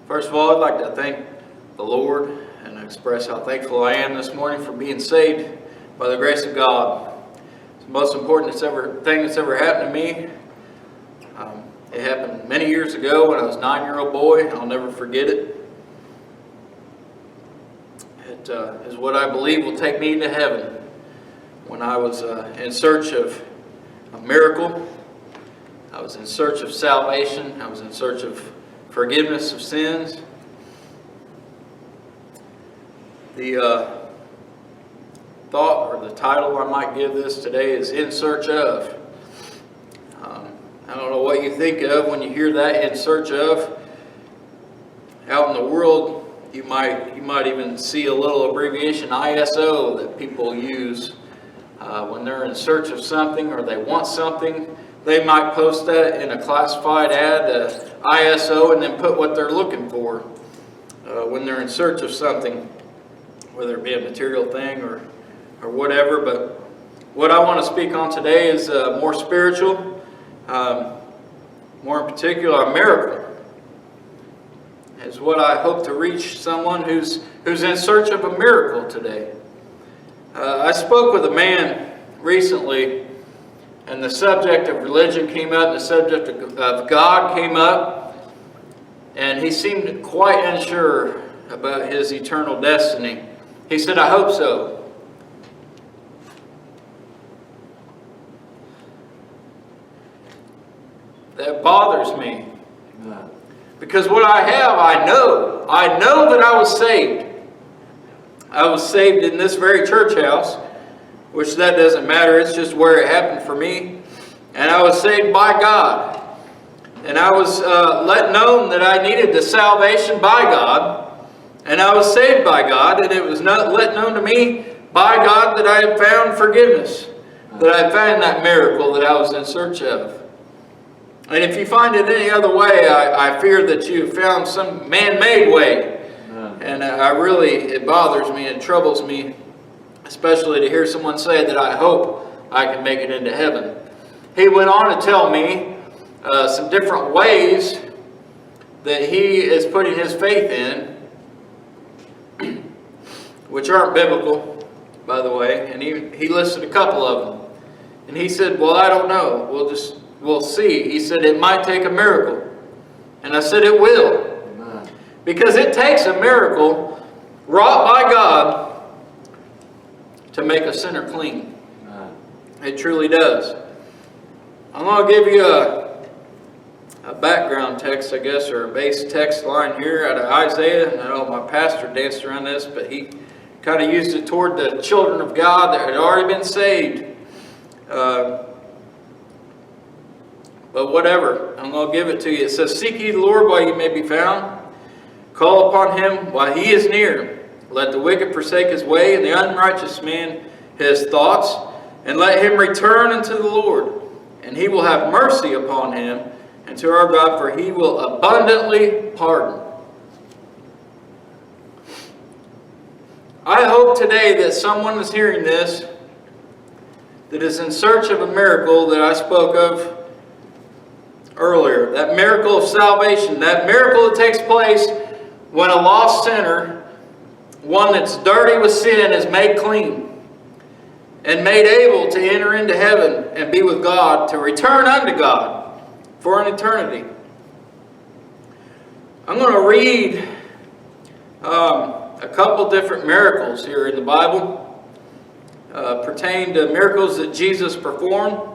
First of all, I'd like to thank the Lord and express how thankful I am this morning for being saved by the grace of God. It's the most important thing that's ever happened to me. It happened many years ago when I was a 9-year-old boy. I'll never forget it. It is what I believe will take me into heaven. When I was in search of a miracle, I was in search of salvation, I was in search of forgiveness of sins. The thought or the title I might give this today is In Search Of. I don't know what you think of when you hear that, in search of. Out in the world, you might even see a little abbreviation, ISO, that people use when they're in search of something or they want something. They might post that in a classified ad, ISO, and then put what they're looking for when they're in search of something, whether it be a material thing or whatever. But what I want to speak on today is more spiritual, more in particular, a miracle. Is what I hope to reach someone who's in search of a miracle today. I spoke with a man recently, and the subject of religion came up, and the subject of God came up, and he seemed quite unsure about his eternal destiny. He said, "I hope so." That bothers me. Because what I have, I know that I was saved. I was saved in this very church house, which that doesn't matter, it's just where it happened for me. And I was saved by God. And I was let known that I needed the salvation by God. And I was saved by God, and it was not let known to me by God that I had found forgiveness, that I had found that miracle that I was in search of. And if you find it any other way, I fear that you have found some man-made way. And it bothers me and troubles me, especially to hear someone say that I hope I can make it into heaven. He went on to tell me some different ways that he is putting his faith in, which aren't biblical, by the way. And he listed a couple of them. And he said, well, I don't know. We'll see. He said, it might take a miracle. And I said, it will. Amen. Because it takes a miracle wrought by God to make a sinner clean. Amen. It truly does. I'm going to give you a background text, I guess, or a base text line here out of Isaiah. And I know my pastor danced around this, but he kind of used it toward the children of God that had already been saved. But whatever, I'm going to give it to you. It says, seek ye the Lord while ye may be found. Call upon him while he is near. Let the wicked forsake his way, and the unrighteous man his thoughts. And let him return unto the Lord. And he will have mercy upon him, and to our God, for he will abundantly pardon. I hope today that someone is hearing this that is in search of a miracle that I spoke of earlier, that miracle of salvation, that miracle that takes place when a lost sinner, one that's dirty with sin, is made clean and made able to enter into heaven and be with God, to return unto God for an eternity. I'm going to read a couple different miracles here in the Bible pertaining to miracles that Jesus performed.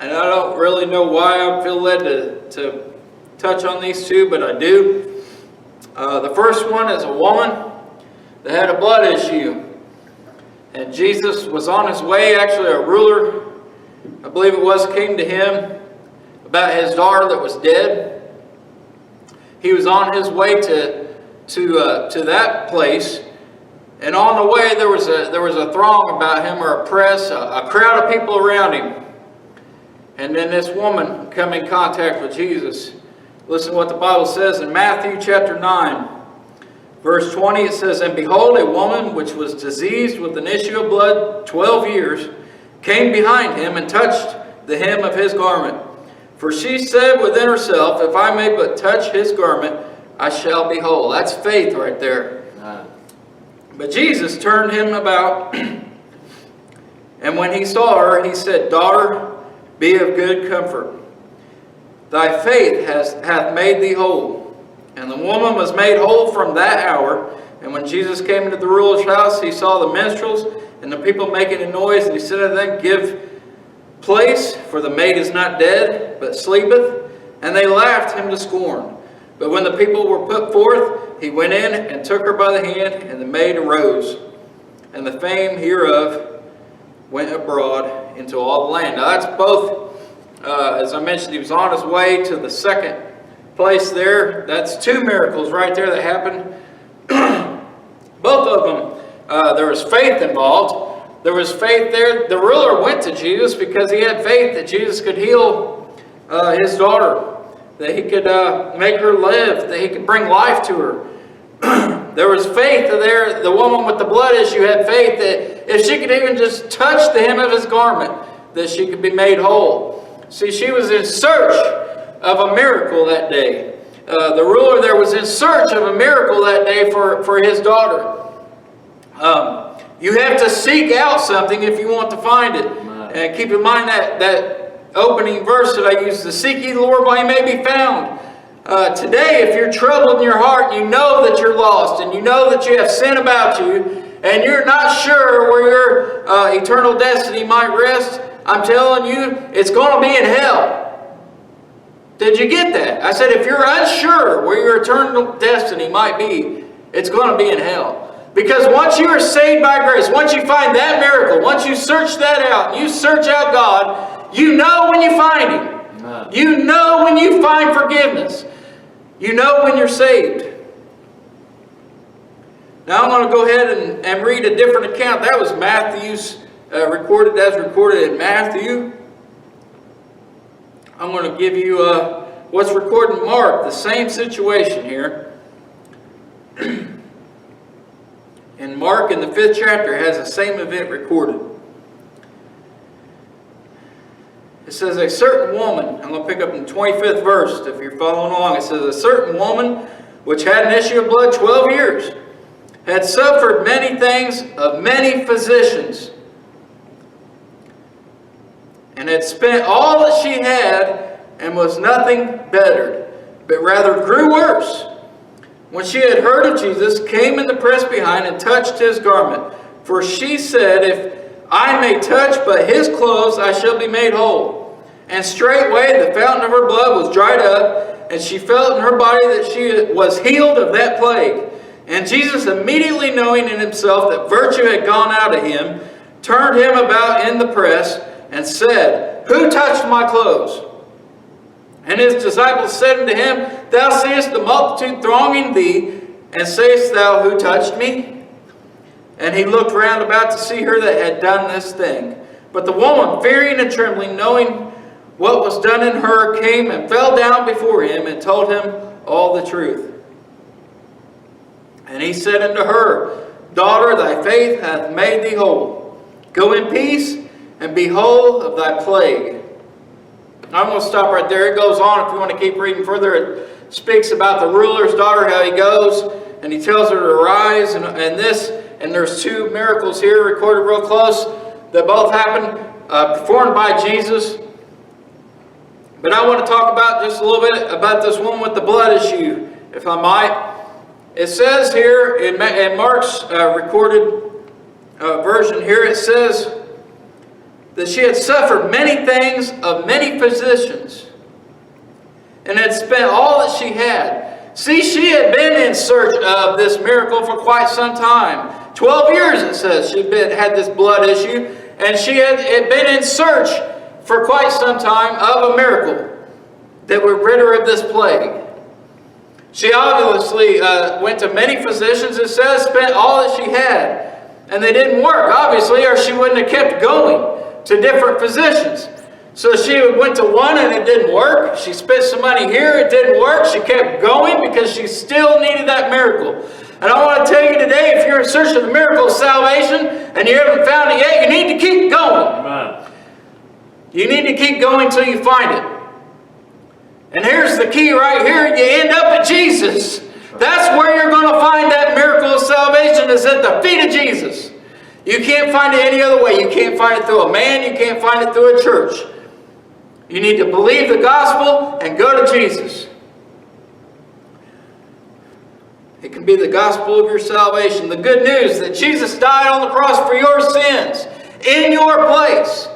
And I don't really know why I feel led to touch on these two, but I do. The first one is a woman that had a blood issue. And Jesus was on his way, actually a ruler, I believe it was, came to him about his daughter that was dead. He was on his way to that place. And on the way there was a throng about him, or a press, a crowd of people around him. And then this woman come in contact with Jesus. Listen to what the Bible says in Matthew chapter 9. Verse 20, it says, And behold, a woman which was diseased with an issue of blood 12 years came behind him and touched the hem of his garment. For she said within herself, If I may but touch his garment, I shall be whole. That's faith right there. But Jesus turned him about, and when he saw her, he said, Daughter, be of good comfort. Thy faith hath made thee whole. And the woman was made whole from that hour. And when Jesus came into the ruler's house, he saw the minstrels and the people making a noise. And he said to them, Give place, for the maid is not dead, but sleepeth. And they laughed him to scorn. But when the people were put forth, he went in and took her by the hand, and the maid arose. And the fame hereof went abroad into all the land. Now that's both, as I mentioned, he was on his way to the second place there. That's two miracles right there that happened. Both of them, there was faith involved. There was faith there. The ruler went to Jesus because he had faith that Jesus could heal his daughter, that he could make her live, that he could bring life to her. There was faith there. The woman with the blood issue had faith that if she could even just touch the hem of his garment, that she could be made whole. See, she was in search of a miracle that day. The ruler there was in search of a miracle that day for his daughter. You have to seek out something if you want to find it. And keep in mind that opening verse that I used, to seek ye the Lord while he may be found. Today, if you're troubled in your heart, and you know that you're lost, and you know that you have sin about you, and you're not sure where your eternal destiny might rest, I'm telling you, it's going to be in hell. Did you get that? I said, if you're unsure where your eternal destiny might be, it's going to be in hell. Because once you are saved by grace, once you find that miracle, once you search that out, and you search out God, you know when you find Him. You know when you find forgiveness. You know when you're saved. Now I'm going to go ahead and read a different account. That was Matthew's recorded in Matthew. I'm going to give you what's recorded in Mark, the same situation here. And Mark in the 5th chapter has the same event recorded. It says, a certain woman, I'm going to pick up in the 25th verse if you're following along. It says, a certain woman which had an issue of blood 12 years, had suffered many things of many physicians, and had spent all that she had, and was nothing bettered, but rather grew worse. When she had heard of Jesus, came in the press behind, and touched his garment. For she said, If I may touch but his clothes, I shall be made whole. And straightway the fountain of her blood was dried up, and she felt in her body that she was healed of that plague. And Jesus, immediately knowing in himself that virtue had gone out of him, turned him about in the press, and said, Who touched my clothes? And his disciples said unto him, Thou seest the multitude thronging thee, and sayest thou, Who touched me? And he looked round about to see her that had done this thing. But the woman, fearing and trembling, knowing what was done in her, came and fell down before him, and told him all the truth. And he said unto her, Daughter, thy faith hath made thee whole. Go in peace, and be whole of thy plague. I'm going to stop right there. It goes on if you want to keep reading further. It speaks about the ruler's daughter, how he goes, and he tells her to arise, and there's two miracles here recorded real close that both happened, performed by Jesus. But I want to talk about just a little bit about this woman with the blood issue, if I might. It says here in Mark's recorded version here, it says that she had suffered many things of many physicians, and had spent all that she had. See, she had been in search of this miracle for quite some time. 12 years, it says, she had this blood issue, and she had been in search for quite some time of a miracle that would rid her of this plague. She obviously went to many physicians, it says, spent all that she had, and they didn't work, obviously, or she wouldn't have kept going to different physicians. So she went to one and it didn't work. She spent some money here, it didn't work. She kept going because she still needed that miracle. And I want to tell you today, if you're in search of the miracle of salvation and you haven't found it yet, you need to keep going. Amen. You need to keep going until you find it. And here's the key right here. You end up at Jesus. That's where you're going to find that miracle of salvation, is at the feet of Jesus. You can't find it any other way. You can't find it through a man. You can't find it through a church. You need to believe the gospel and go to Jesus. It can be the gospel of your salvation. The good news that Jesus died on the cross for your sins in your place.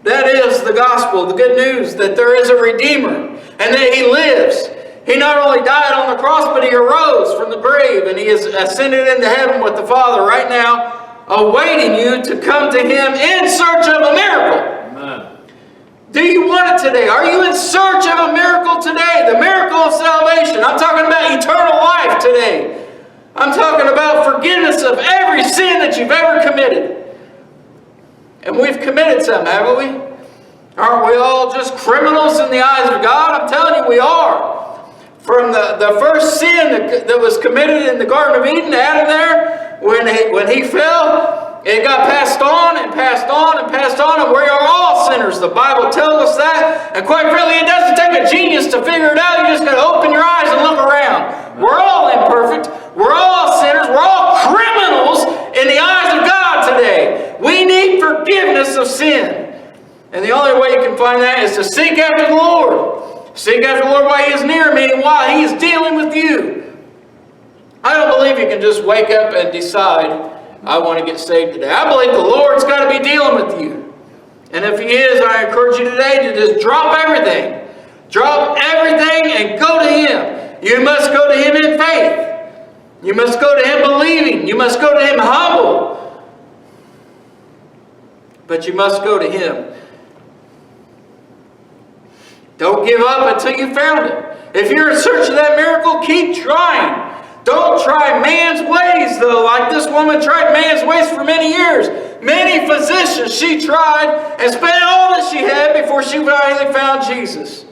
That is the gospel, the good news that there is a Redeemer and that He lives. He not only died on the cross, but He arose from the grave and He is ascended into heaven with the Father right now, awaiting you to come to Him in search of a miracle. Amen. Do you want it today? Are you in search of a miracle today? The miracle of salvation. I'm talking about eternal life today. I'm talking about forgiveness of every sin that you've ever committed. And we've committed some, haven't we? Aren't we all just criminals in the eyes of God? I'm telling you, we are. From the first sin that was committed in the Garden of Eden, Adam there, when he fell, it got passed on and passed on and passed on, and we are all sinners. The Bible tells us that. And quite frankly, it doesn't take a genius to figure it out. You just got to open your eyes and look around. We're all imperfect. We're all sinners. We're all criminals in the eyes of God today. We need forgiveness of sin. And the only way you can find that is to seek after the Lord. Seek after the Lord while He is near, meaning while He is dealing with you. I don't believe you can just wake up and decide, I want to get saved today. I believe the Lord's got to be dealing with you. And if He is, I encourage you today to just drop everything. Drop everything and go to Him. You must go to Him in faith. You must go to Him believing. You must go to Him humble. But you must go to Him. Don't give up until you found it. If you're in search of that miracle, keep trying. Don't try man's ways, though, like this woman tried man's ways for many years. Many physicians she tried and spent all that she had before she finally found Jesus.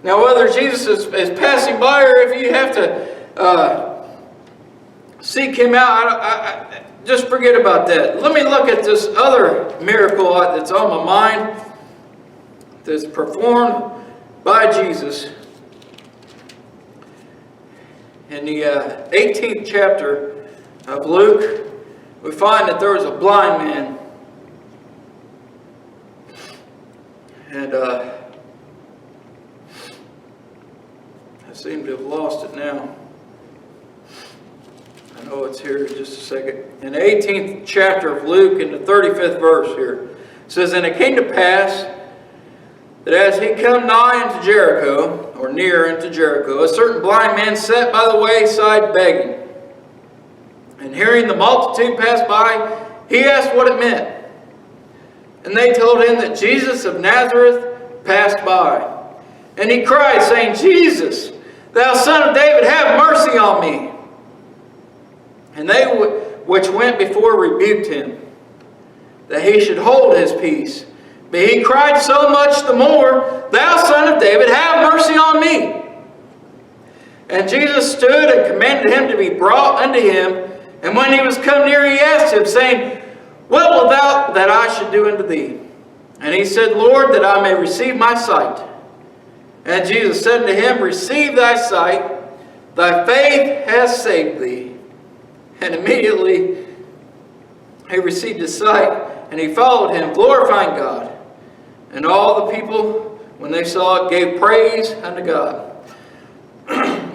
Now, whether Jesus is passing by or if you have to seek Him out, just forget about that. Let me look at this other miracle that's on my mind that's performed by Jesus. In the 18th chapter of Luke, we find that there was a blind man. And I seem to have lost it now. I know it's here in just a second. In the 18th chapter of Luke, in the 35th verse here, it says, And it came to pass that as he come nigh unto Jericho, or near unto Jericho, a certain blind man sat by the wayside begging. And hearing the multitude pass by, he asked what it meant. And they told him that Jesus of Nazareth passed by. And he cried, saying, Jesus, thou Son of David, have mercy on me. And they which went before rebuked him, that he should hold his peace. But he cried so much the more, Thou Son of David, have mercy on me. And Jesus stood and commanded him to be brought unto him. And when he was come near, he asked him, saying, What wilt thou that I should do unto thee? And he said, Lord, that I may receive my sight. And Jesus said unto him, Receive thy sight, thy faith hath saved thee. And immediately he received his sight, and he followed him, glorifying God. And all the people, when they saw it, gave praise unto God.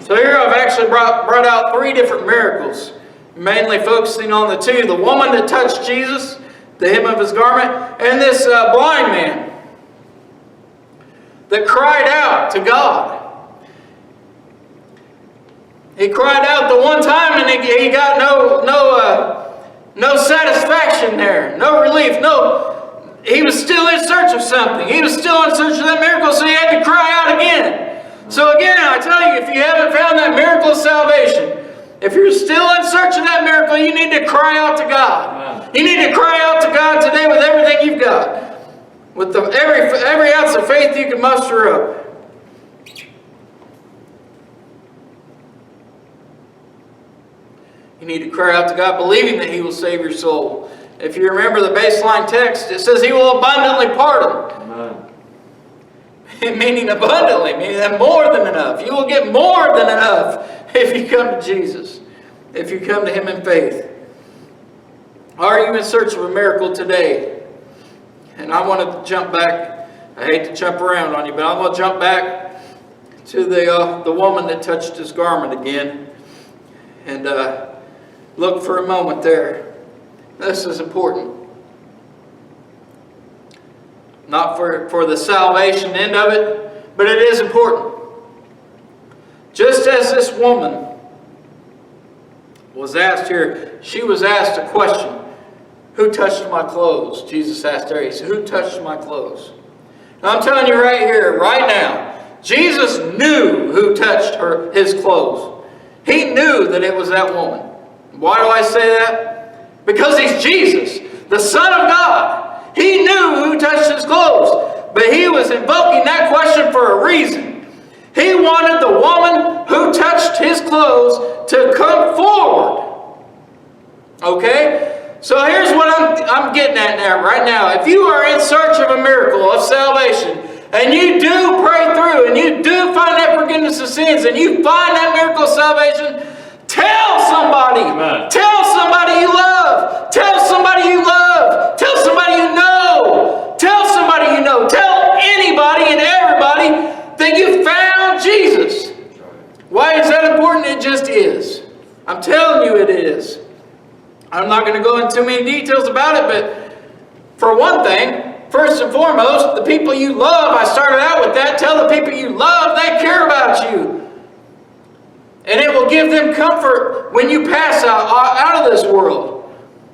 So here I've actually brought out three different miracles, mainly focusing on the two. The woman that touched Jesus, the hem of his garment, and this blind man that cried out to God. He cried out the one time and he got no satisfaction there, no relief, he was still in search of something. He was still in search of that miracle, so he had to cry out again. So again, I tell you, if you haven't found that miracle of salvation, if you're still in search of that miracle, you need to cry out to God. You need to cry out to God today with everything you've got. With every ounce of faith you can muster up. You need to cry out to God, believing that He will save your soul. If you remember the baseline text, it says He will abundantly pardon. Amen. meaning abundantly, meaning that more than enough. You will get more than enough if you come to Jesus, if you come to Him in faith. Are you in search of a miracle today? And I want to jump back. I hate to jump around on you, but I want to jump back to the woman that touched His garment again. And look for a moment there. This is important. Not for the salvation end of it, but it is important. Just as this woman was asked here, she was asked a question. Who touched my clothes? Jesus asked her. He said, who touched my clothes? And I'm telling you right here, right now, Jesus knew who touched his clothes. He knew that it was that woman. Why do I say that? Because He's Jesus, the Son of God. He knew who touched His clothes. But He was invoking that question for a reason. He wanted the woman who touched His clothes to come forward. Okay? So here's what I'm getting at now, right now. If you are in search of a miracle of salvation, and you do pray through, and you do find that forgiveness of sins, and you find that miracle of salvation, tell somebody. Amen. Tell somebody you love. Tell somebody you love. Tell somebody you know. Tell somebody you know. Tell anybody and everybody that you found Jesus. Why is that important? It just is. I'm telling you it is. I'm not going to go into too many details about it, but for one thing, first and foremost, the people you love, I started out with that, tell the people you love they care about you. And it will give them comfort when you pass out of this world.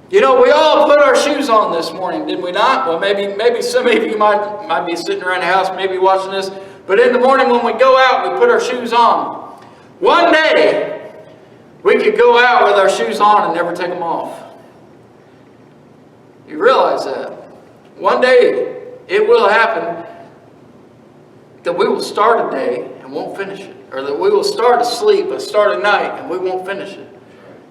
You know, we all put our shoes on this morning, did we not? Well, maybe some of you might be sitting around the house, maybe watching this. But in the morning when we go out, we put our shoes on. One day, we could go out with our shoes on and never take them off. You realize that? One day, it will happen that we will start a day and won't finish it. Or that we will start a night, and we won't finish it.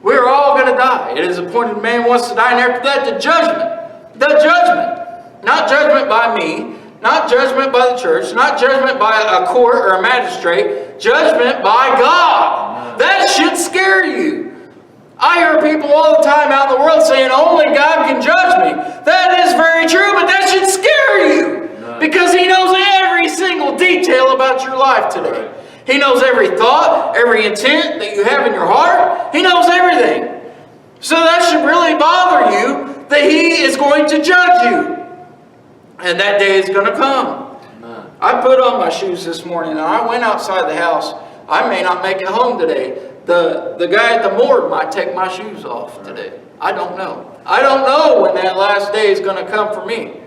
We're all going to die. It is appointed man wants to die, and after that, the judgment. The judgment. Not judgment by me, not judgment by the church, not judgment by a court or a magistrate, judgment by God. That should scare you. I hear people all the time out in the world saying, only God can judge me. That is very true, but that should scare you. Because He knows every single detail about your life today. He knows every thought, every intent that you have in your heart. He knows everything. So that should really bother you that He is going to judge you. And that day is going to come. I put on my shoes this morning and I went outside the house. I may not make it home today. The guy at the morgue might take my shoes off today. I don't know. I don't know when that last day is going to come for me.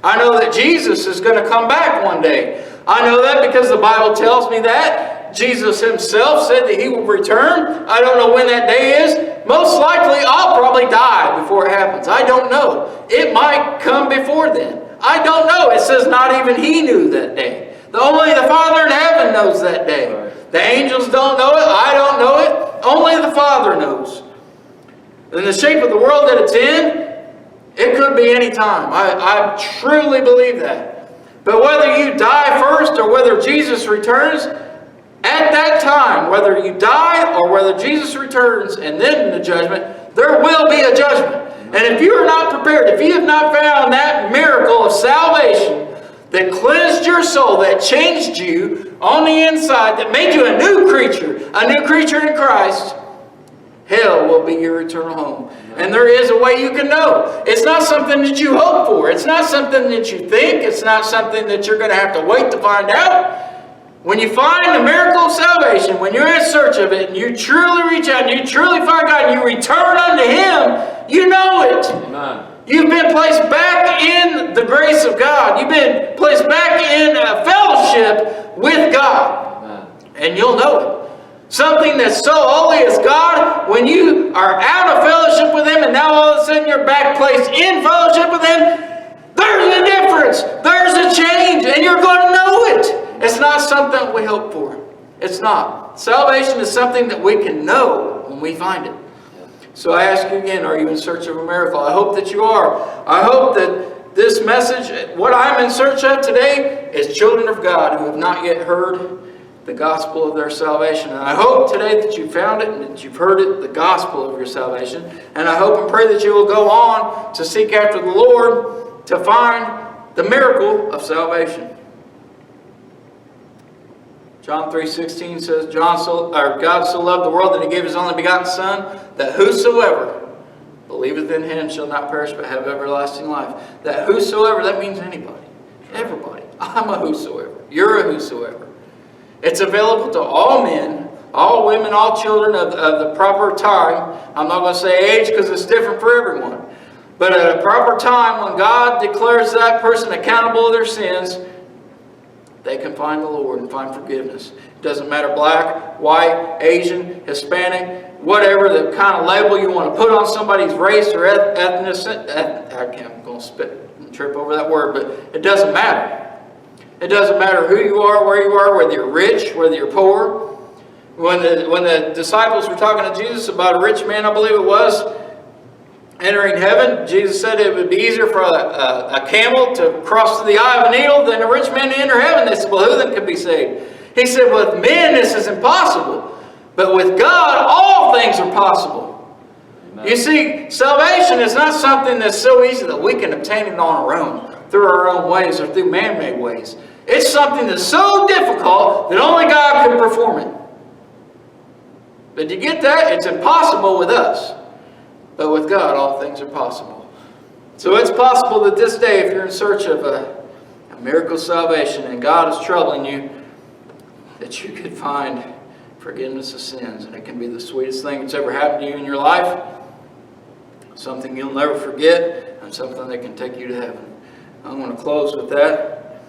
I know that Jesus is going to come back one day. I know that because the Bible tells me that. Jesus Himself said that He will return. I don't know when that day is. Most likely I'll probably die before it happens. I don't know. It might come before then. I don't know. It says not even He knew that day. Only the Father in heaven knows that day. The angels don't know it. I don't know it. Only the Father knows. In the shape of the world that it's in, it could be any time. I truly believe that. But whether you die first or whether Jesus returns, at that time, whether you die or whether Jesus returns and then the judgment, there will be a judgment. And if you are not prepared, if you have not found that miracle of salvation that cleansed your soul, that changed you on the inside, that made you a new creature in Christ, hell will be your eternal home. And there is a way you can know. It's not something that you hope for. It's not something that you think. It's not something that you're going to have to wait to find out. When you find the miracle of salvation, when you're in search of it, and you truly reach out, and you truly find God, and you return unto Him, you know it. Amen. You've been placed back in the grace of God. You've been placed back in a fellowship with God. Amen. And you'll know it. Something that's so holy as God, when you are out of fellowship with Him and now all of a sudden you're back placed in fellowship with Him, there's a difference. There's a change, and you're going to know it. It's not something we hope for. It's not. Salvation is something that we can know when we find it. So I ask you again, are you in search of a miracle? I hope that you are. I hope this message, what I'm in search of today, is children of God who have not yet heard the gospel of their salvation. And I hope today that you found it and that you've heard it, the gospel of your salvation. And I hope and pray that you will go on to seek after the Lord to find the miracle of salvation. John 3:16 says, God so loved the world that he gave his only begotten Son, that whosoever believeth in him shall not perish but have everlasting life. That whosoever, that means anybody. Everybody. I'm a whosoever. You're a whosoever. It's available to all men, all women, all children of the proper time. I'm not going to say age because it's different for everyone. But at a proper time, when God declares that person accountable of their sins, they can find the Lord and find forgiveness. It doesn't matter black, white, Asian, Hispanic, whatever the kind of label you want to put on somebody's race or ethnicity. I'm going to spit and trip over that word, but it doesn't matter. It doesn't matter who you are, where you are, whether you're rich, whether you're poor. When the disciples were talking to Jesus about a rich man, I believe it was, entering heaven, Jesus said it would be easier for a camel to cross through the eye of a needle than a rich man to enter heaven. They said, well, who then could be saved? He said, with men this is impossible, but with God all things are possible. Amen. You see, salvation is not something that's so easy that we can obtain it on our own, through our own ways or through man-made ways. It's something that's so difficult that only God can perform it. But you get that? It's impossible with us. But with God, all things are possible. So it's possible that this day, if you're in search of a miracle of salvation and God is troubling you, that you could find forgiveness of sins. And it can be the sweetest thing that's ever happened to you in your life. Something you'll never forget, and something that can take you to heaven. I'm going to close with that.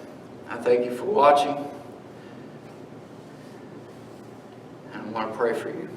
I thank you for watching. And I want to pray for you.